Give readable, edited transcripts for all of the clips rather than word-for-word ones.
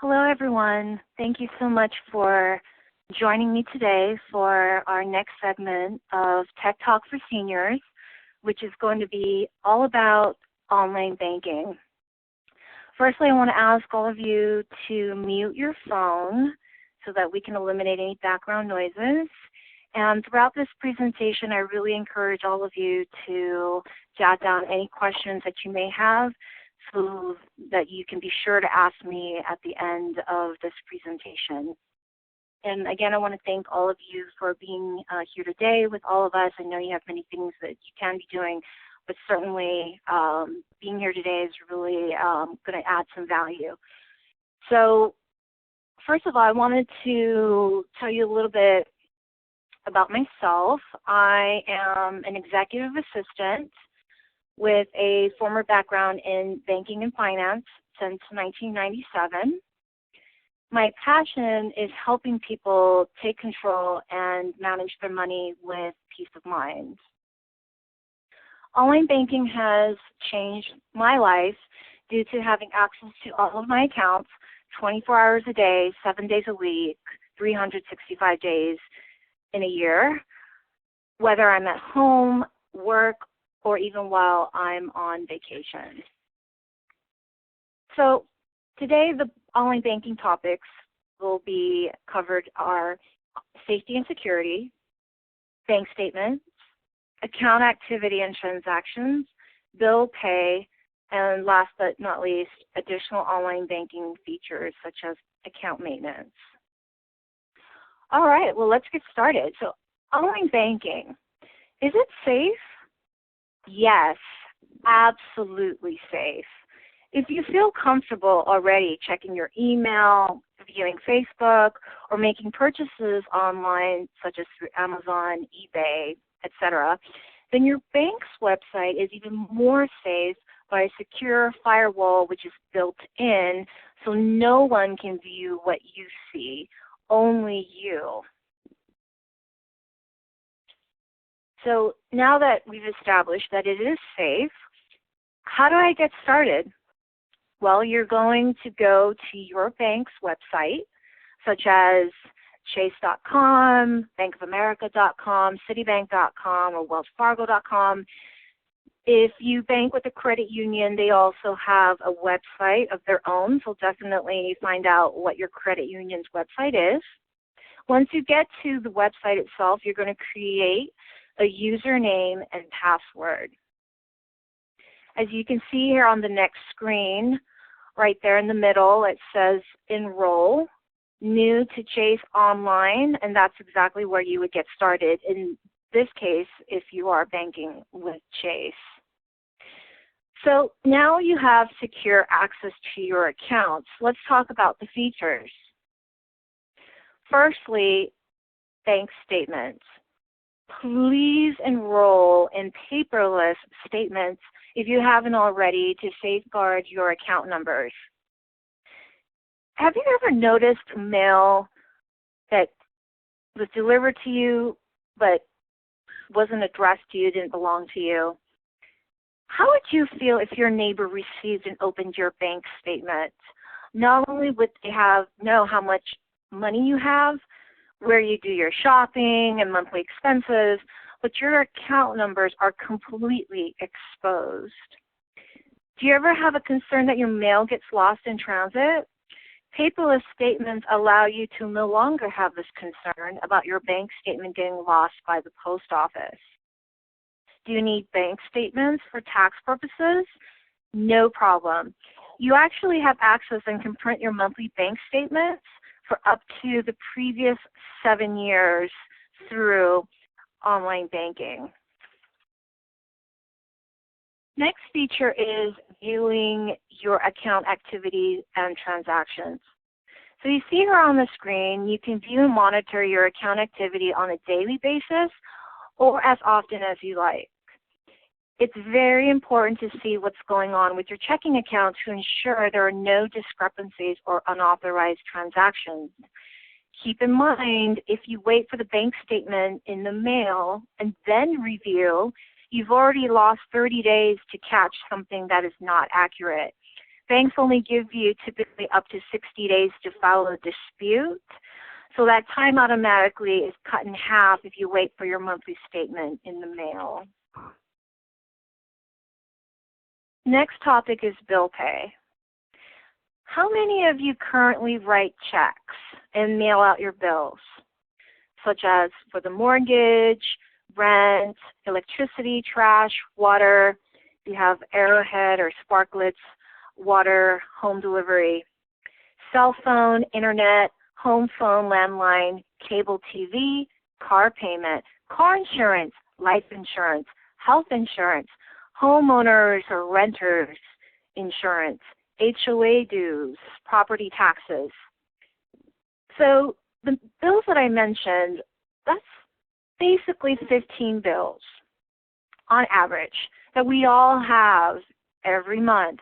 Hello, everyone. Thank you so much for joining me today for our next segment of Tech Talk for Seniors, which is going to be all about online banking. Firstly, I want to ask all of you to mute your phone so that we can eliminate any background noises. And throughout this presentation, I really encourage all of you to jot down any questions that you may have so that you can be sure to ask me at the end of this presentation. And again, I want to thank all of you for being here today with all of us. I know you have many things that you can be doing, but certainly being here today is really going to add some value. So first of all, I wanted to tell you a little bit about myself. I am an executive assistant with a former background in banking and finance since 1997. My passion is helping people take control and manage their money with peace of mind. Online banking has changed my life due to having access to all of my accounts 24 hours a day, 7 days a week, 365 days in a year, whether I'm at home, work, or even while I'm on vacation. So today the online banking topics will be covered are safety and security, bank statements, account activity and transactions, bill pay, and last but not least, additional online banking features such as account maintenance. All right, well, let's get started. So online banking, is it safe? Yes, absolutely safe. If you feel comfortable already checking your email, viewing Facebook, or making purchases online, such as through Amazon, eBay, etc., then your bank's website is even more safe by a secure firewall which is built in, so no one can view what you see, only you. So now that we've established that it is safe, how do I get started? Well, you're going to go to your bank's website, such as chase.com, bankofamerica.com, citibank.com, or wellsfargo.com. If you bank with a credit union, they also have a website of their own, so definitely find out what your credit union's website is. Once you get to the website itself, you're going to create a username and password. As you can see here on the next screen, right there in the middle, it says enroll, new to Chase Online, and that's exactly where you would get started in this case if you are banking with Chase. So now you have secure access to your accounts. Let's talk about the features. Firstly, bank statements. Please enroll in paperless statements if you haven't already to safeguard your account numbers. Have you ever noticed mail that was delivered to you but wasn't addressed to you, didn't belong to you? How would you feel if your neighbor received and opened your bank statement? Not only would they know how much money you have, where you do your shopping and monthly expenses, but your account numbers are completely exposed. Do you ever have a concern that your mail gets lost in transit? Paperless statements allow you to no longer have this concern about your bank statement getting lost by the post office. Do you need bank statements for tax purposes? No problem. You actually have access and can print your monthly bank statements for up to the previous 7 years through online banking. Next feature is viewing your account activity and transactions. So you see here on the screen, you can view and monitor your account activity on a daily basis or as often as you like. It's very important to see what's going on with your checking account to ensure there are no discrepancies or unauthorized transactions. Keep in mind, if you wait for the bank statement in the mail and then review, you've already lost 30 days to catch something that is not accurate. banks only give you typically up to 60 days to file a dispute. So that time automatically is cut in half if you wait for your monthly statement in the mail. Next topic is bill pay. How many of you currently write checks and mail out your bills, such as for the mortgage, rent, electricity, trash, water? You have Arrowhead or Sparklets, water, home delivery, cell phone, internet, home phone, landline, cable TV, car payment, car insurance, life insurance, health insurance, homeowners or renters insurance, HOA dues, property taxes. So the bills that I mentioned, that's basically 15 bills on average that we all have every month.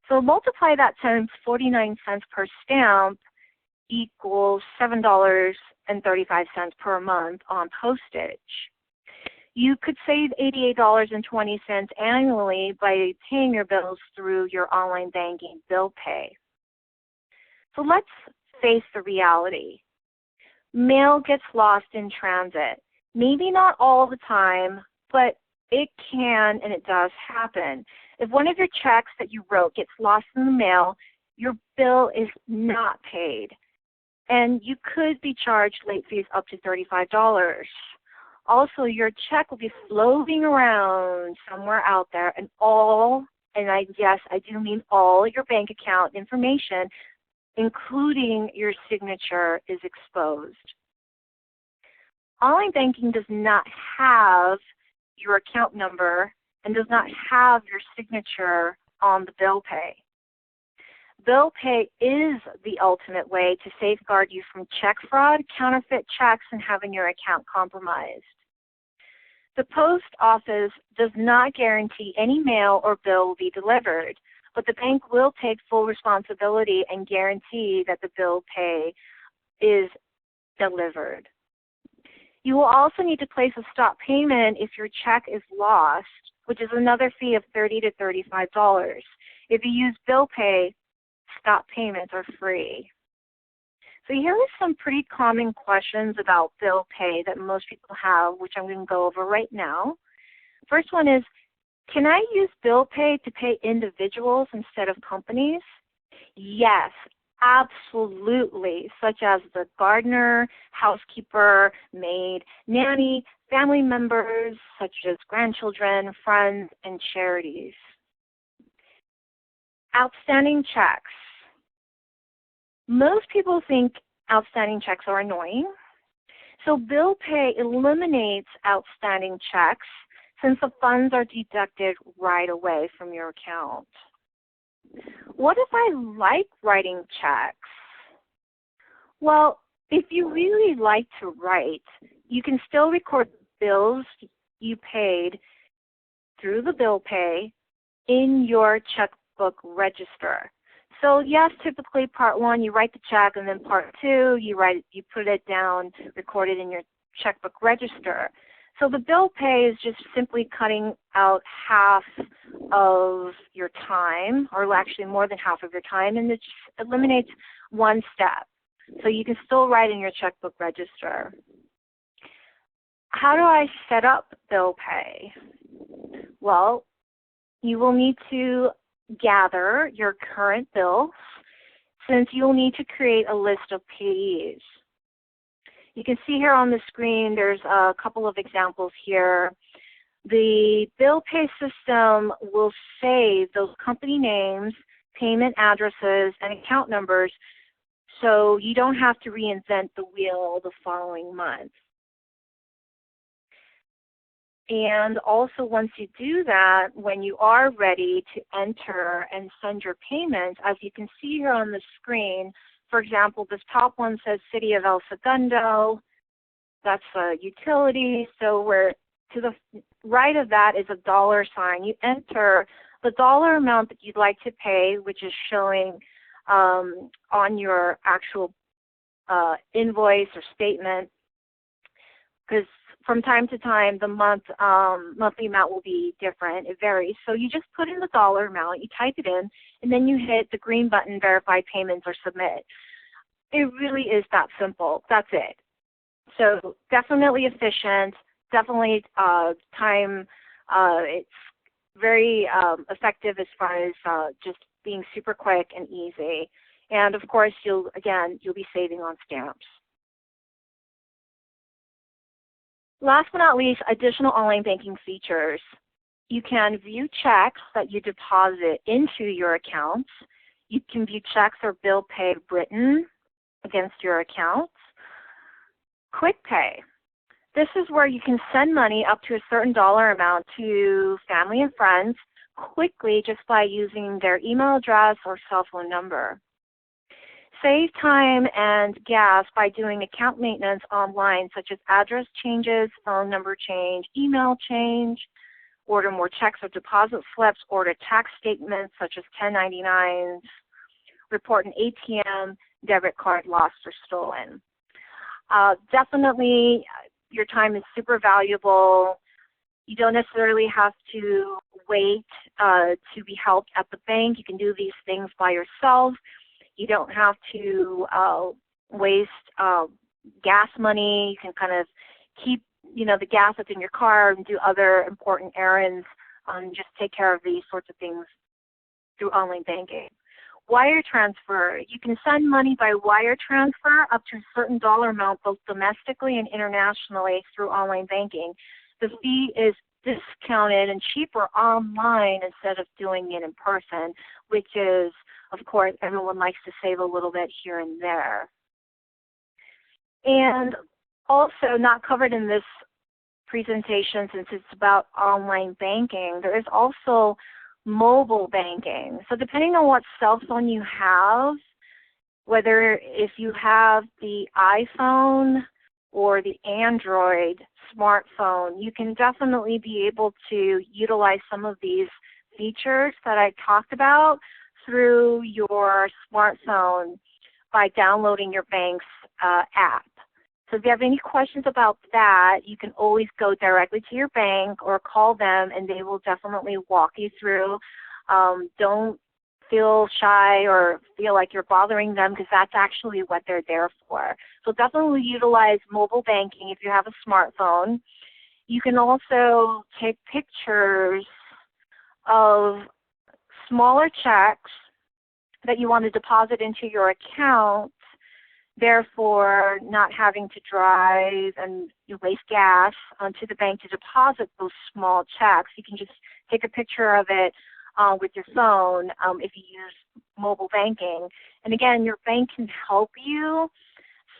So multiply that times 49 cents per stamp equals $7.35 per month on postage. You could save $88.20 annually by paying your bills through your online banking bill pay. So let's face the reality. Mail gets lost in transit. Maybe not all the time, but it can and it does happen. If one of your checks that you wrote gets lost in the mail, your bill is not paid. And you could be charged late fees up to $35. Also, your check will be floating around somewhere out there, and yes, I do mean all your bank account information, including your signature, is exposed. Online banking does not have your account number and does not have your signature on the bill pay. Bill pay is the ultimate way to safeguard you from check fraud, counterfeit checks, and having your account compromised. The post office does not guarantee any mail or bill will be delivered, but the bank will take full responsibility and guarantee that the bill pay is delivered. You will also need to place a stop payment if your check is lost, which is another fee of $30 to $35. If you use bill pay, stop payments are free. So here are some pretty common questions about bill pay that most people have, which I'm going to go over right now. First one is, can I use bill pay to pay individuals instead of companies? Yes, absolutely, such as the gardener, housekeeper, maid, nanny, family members, such as grandchildren, friends, and charities. Outstanding checks. Most people think outstanding checks are annoying. So bill pay eliminates outstanding checks since the funds are deducted right away from your account. What if I like writing checks? Well, if you really like to write, you can still record bills you paid through the bill pay in your checkbook register. So yes, typically part one, you write the check, and then part two, you put it down, record it in your checkbook register. So the bill pay is just simply cutting out half of your time, or actually more than half of your time, and it just eliminates one step. So you can still write in your checkbook register. How do I set up bill pay? Well, you will need to gather your current bills, since you'll need to create a list of payees. You can see here on the screen there's a couple of examples here. The bill pay system will save those company names, payment addresses, and account numbers, so you don't have to reinvent the wheel the following month. And also, once you do that, when you are ready to enter and send your payments, as you can see here on the screen, for example, this top one says City of El Segundo. That's a utility. So to the right of that is a dollar sign. You enter the dollar amount that you'd like to pay, which is showing on your actual invoice or statement, because from time to time, the monthly amount will be different. It varies. So you just put in the dollar amount, you type it in, and then you hit the green button, Verify Payments or Submit. It really is that simple. That's it. So definitely efficient, definitely time. It's very effective as far as just being super quick and easy. And of course, you'll be saving on stamps. Last but not least, additional online banking features. You can view checks that you deposit into your accounts. You can view checks or bill pay written against your accounts. Quick Pay. This is where you can send money up to a certain dollar amount to family and friends quickly just by using their email address or cell phone number. Save time and gas by doing account maintenance online, such as address changes, phone number change, email change, order more checks or deposit slips, order tax statements such as 1099s, report an ATM, debit card lost or stolen. Definitely, your time is super valuable. You don't necessarily have to wait to be helped at the bank. You can do these things by yourself. You don't have to waste gas money. You can kind of keep, the gas that's in your car and do other important errands. Just take care of these sorts of things through online banking. Wire transfer. You can send money by wire transfer up to a certain dollar amount both domestically and internationally through online banking. The fee is discounted and cheaper online instead of doing it in person, which is, of course, everyone likes to save a little bit here and there. And also not covered in this presentation, since it's about online banking, there is also mobile banking. So depending on what cell phone you have, whether if you have the iPhone or the Android smartphone, you can definitely be able to utilize some of these features that I talked about through your smartphone by downloading your bank's app. So if you have any questions about that, you can always go directly to your bank or call them, and they will definitely walk you through. Don't feel shy or feel like you're bothering them, because that's actually what they're there for. So definitely utilize mobile banking if you have a smartphone. You can also take pictures of smaller checks that you want to deposit into your account, therefore not having to drive and waste gas to the bank to deposit those small checks. You can just take a picture of it with your phone if you use mobile banking. And again, your bank can help you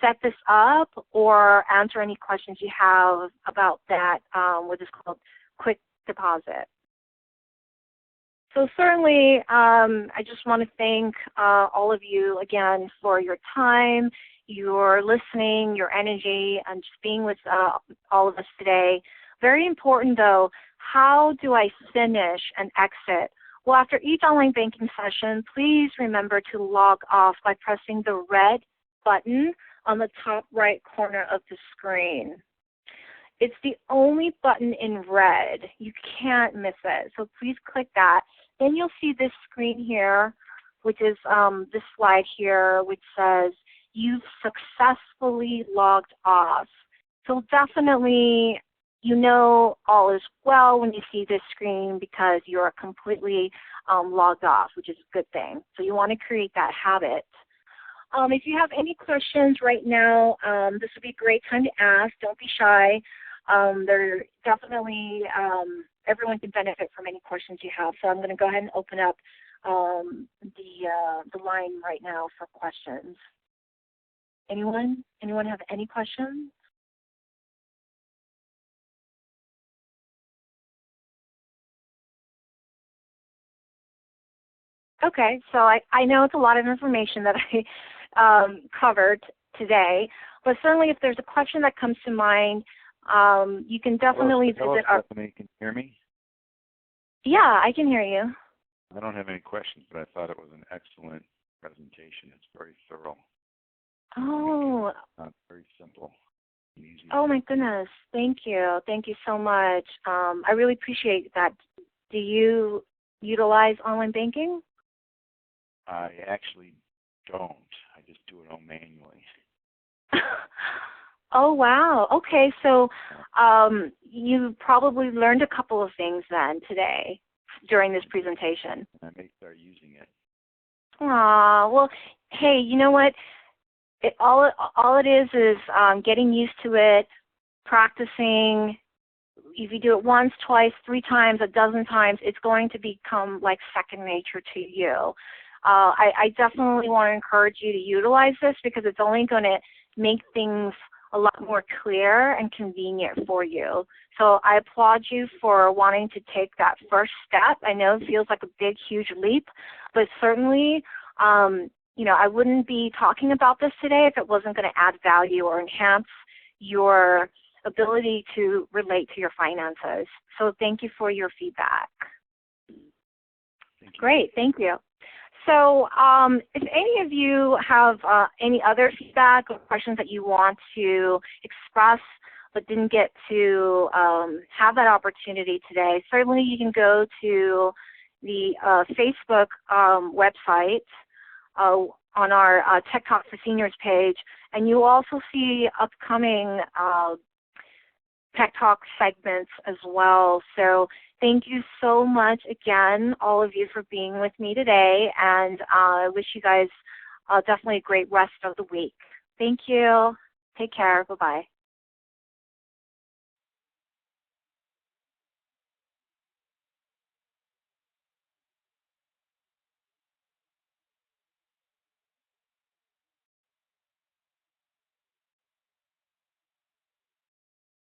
set this up or answer any questions you have about that, what is called quick deposit. So certainly, I just want to thank all of you again for your time, your listening, your energy, and just being with all of us today. Very important though, how do I finish and exit? Well, after each online banking session, please remember to log off by pressing the red button on the top right corner of the screen. It's the only button in red. You can't miss it. So please click that. Then you'll see this screen here, which is this slide here, which says you've successfully logged off. So definitely all is well when you see this screen, because you're completely logged off, which is a good thing. So you want to create that habit. If you have any questions right now, this would be a great time to ask. Don't be shy. There definitely, everyone can benefit from any questions you have. So I'm going to go ahead and open up the line right now for questions. Anyone? Anyone have any questions? Okay, so I know it's a lot of information that I covered today, but certainly if there's a question that comes to mind, you can definitely visit our... Stephanie, can you hear me? Yeah, I can hear you. I don't have any questions, but I thought it was an excellent presentation. It's very thorough. Oh. Very simple. Easy. Oh my goodness. Thank you. Thank you so much. I really appreciate that. Do you utilize online banking? I actually don't. I just do it all manually. Oh wow. Okay, so you probably learned a couple of things then today during this presentation. I may start using it. Aw, well, hey, you know what? All it is getting used to it, practicing. If you do it once, twice, 3 times, a dozen times, it's going to become like second nature to you. I definitely want to encourage you to utilize this because it's only going to make things a lot more clear and convenient for you. So I applaud you for wanting to take that first step. I know it feels like a big, huge leap, but certainly, I wouldn't be talking about this today if it wasn't going to add value or enhance your ability to relate to your finances. So thank you for your feedback. Thank you. Great, thank you. So if any of you have any other feedback or questions that you want to express but didn't get to have that opportunity today, certainly you can go to the Facebook website on our Tech Talk for Seniors page, and you'll also see upcoming Tech Talk segments as well. So thank you so much again, all of you, for being with me today, and I wish you guys definitely a great rest of the week. Thank you. Take care. Bye-bye.